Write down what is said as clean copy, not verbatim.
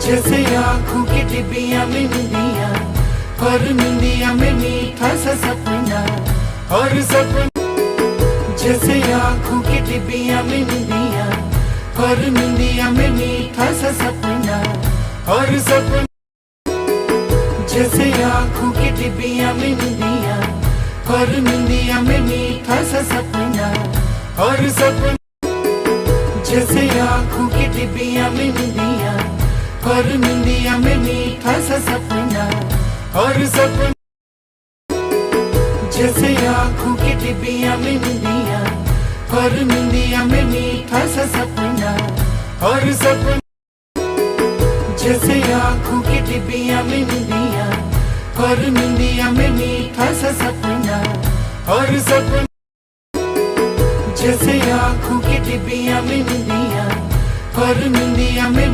जैसे आँखों की डिबिया में निंदिया, और निंदिया में मीठा सा सपना, और सपना। जैसे आँखों की डिबिया में निंदिया, और निंदिया में मीठा सा सपना, और सपना। जैसे आँखों की डिबिया में निंदिया, और निंदिया में मीठा सा सपना, और सपना। जैसे आँखों की डिबिया में निंदिया, और निंदिया में मीठा सा सपना, और सपना। जैसे आँखों की डिबिया में निंदिया, और निंदिया में मीठा सा सपना, और सपना। जैसे आँखों की डिबिया में निंदिया, और निंदिया में मीठा सा सपना, और सपना। जैसे आँखों की डिबिया में निंदिया, और निंदिया में